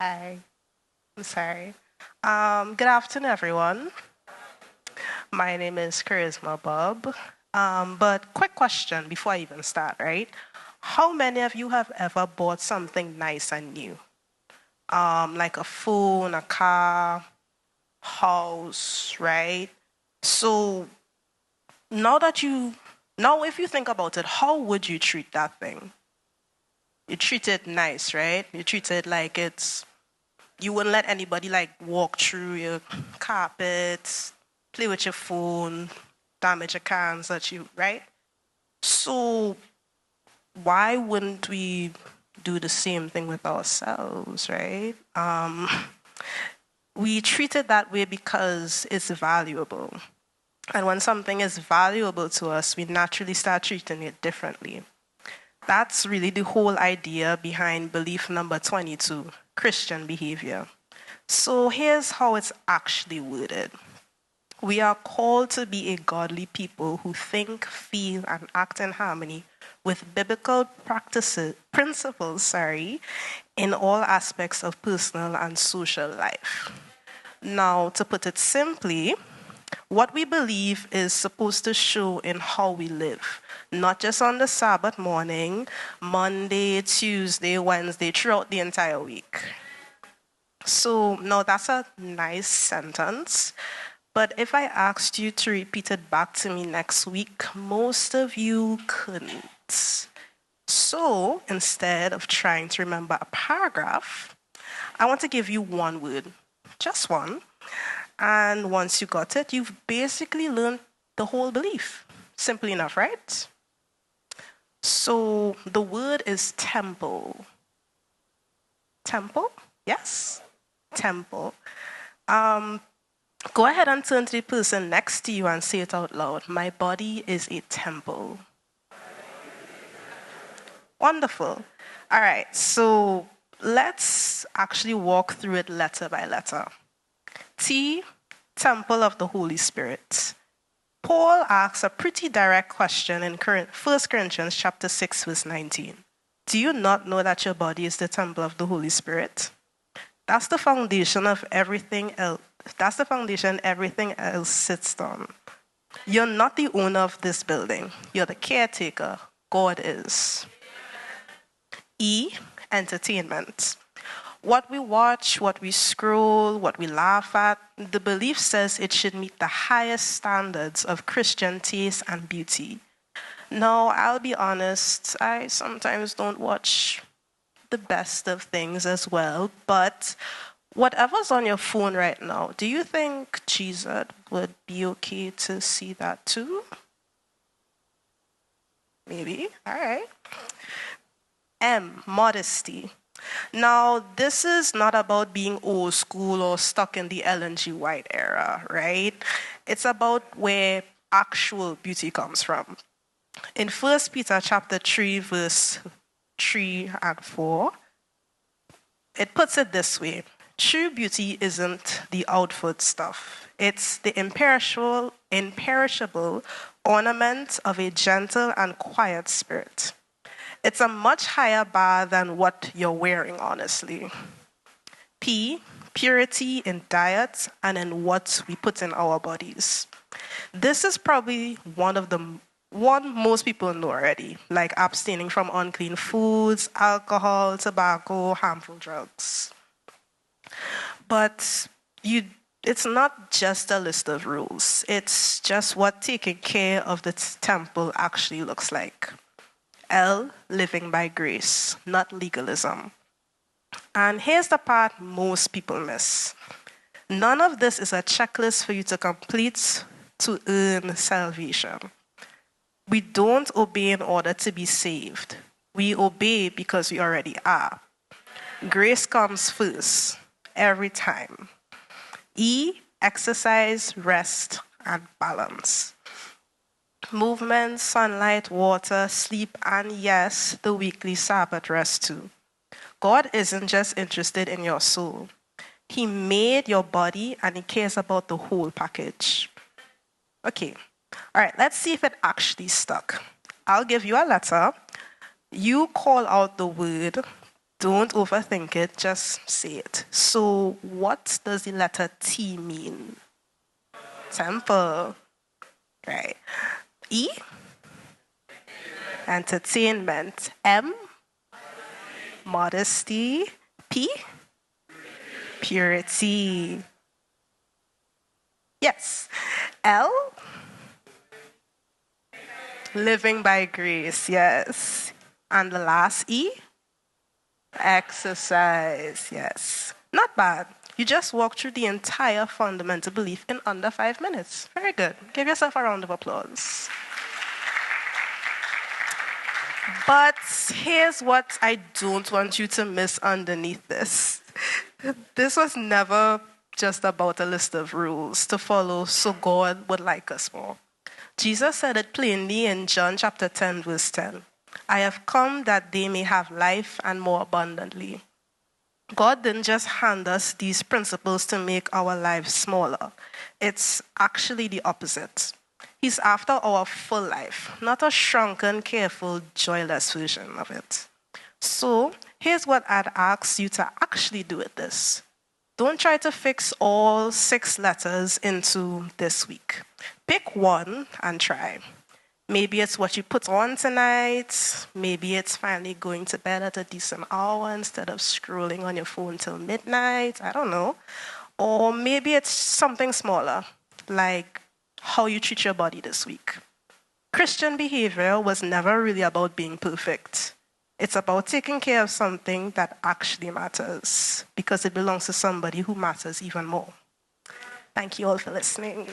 Hi, I'm sorry. Good afternoon, everyone. My name is Karisma Bobb. But quick question before I even start, right? How many of you have ever bought something nice and new? Like a phone, a car, house, right? So now that you, now if you think about it, how would you treat that thing? You treat it nice, right? You treat it like you wouldn't let anybody like walk through your carpets, play with your phone, damage your cans that you, right? So why wouldn't we do the same thing with ourselves, right? We treat it that way because it's valuable. And when something is valuable to us, we naturally start treating it differently. That's really the whole idea behind belief number 22, Christian behavior. So here's how it's actually worded. We are called to be a godly people who think, feel, and act in harmony with biblical principles, in all aspects of personal and social life. Now, to put it simply, what we believe is supposed to show in how we live, not just on the Sabbath morning, Monday, Tuesday, Wednesday, throughout the entire week. So, now that's a nice sentence, but if I asked you to repeat it back to me next week, most of you couldn't. So, instead of trying to remember a paragraph, I want to give you one word, just one. And once you got it, you've basically learned the whole belief. Simple enough, right? So, the word is temple. Temple? Yes? Temple. Go ahead and turn to the person next to you and say it out loud. My body is a temple. Wonderful. All right, so let's actually walk through it letter by letter. T, temple of the Holy Spirit. Paul asks a pretty direct question in 1 Corinthians chapter 6, verse 19. Do you not know that your body is the temple of the Holy Spirit? That's the foundation of everything else. That's the foundation everything else sits on. You're not the owner of this building. You're the caretaker. God is. E, entertainment. What we watch, what we scroll, what we laugh at, the belief says it should meet the highest standards of Christian taste and beauty. Now, I'll be honest, I sometimes don't watch the best of things as well, but whatever's on your phone right now, do you think Jesus would be okay to see that too? Maybe. All right. M, modesty. Now, this is not about being old school or stuck in the Ellen G. White era, right? It's about where actual beauty comes from. In 1 Peter chapter 3, verse 3 and 4, it puts it this way. True beauty isn't the outward stuff. It's the imperishable ornament of a gentle and quiet spirit. It's a much higher bar than what you're wearing, honestly. P, purity in diet and in what we put in our bodies. This is probably one most people know already, like abstaining from unclean foods, alcohol, tobacco, harmful drugs. But it's not just a list of rules. It's just what taking care of the temple actually looks like. L, living by grace, not legalism. And here's the part most people miss. None of this is a checklist for you to complete to earn salvation. We don't obey in order to be saved. We obey because we already are. Grace comes first, every time. E, exercise, rest, and balance. Movement, sunlight, water, sleep, and yes, the weekly Sabbath rest too. God isn't just interested in your soul. He made your body and he cares about the whole package. Okay, all right, let's see if it actually stuck. I'll give you a letter. You call out the word Don't overthink it, just say it. So what does the letter T mean? Temple. Right. E? Entertainment. M? Modesty. P? Purity. Yes. L? Living by grace, yes. And the last E? Exercise, yes. Not bad. You just walked through the entire fundamental belief in under 5 minutes. Very good. Give yourself a round of applause. But here's what I don't want you to miss underneath this. This was never just about a list of rules to follow so God would like us more. Jesus said it plainly in John chapter 10, verse 10. I have come that they may have life and more abundantly. God didn't just hand us these principles to make our lives smaller. It's actually the opposite. He's after our full life, not a shrunken, careful, joyless version of it. So here's what I'd ask you to actually do with this. Don't try to fix all 6 letters into this week. Pick one and try. Maybe it's what you put on tonight. Maybe it's finally going to bed at a decent hour instead of scrolling on your phone till midnight. I don't know. Or maybe it's something smaller, like how you treat your body this week. Christian behavior was never really about being perfect. It's about taking care of something that actually matters because it belongs to somebody who matters even more. Thank you all for listening.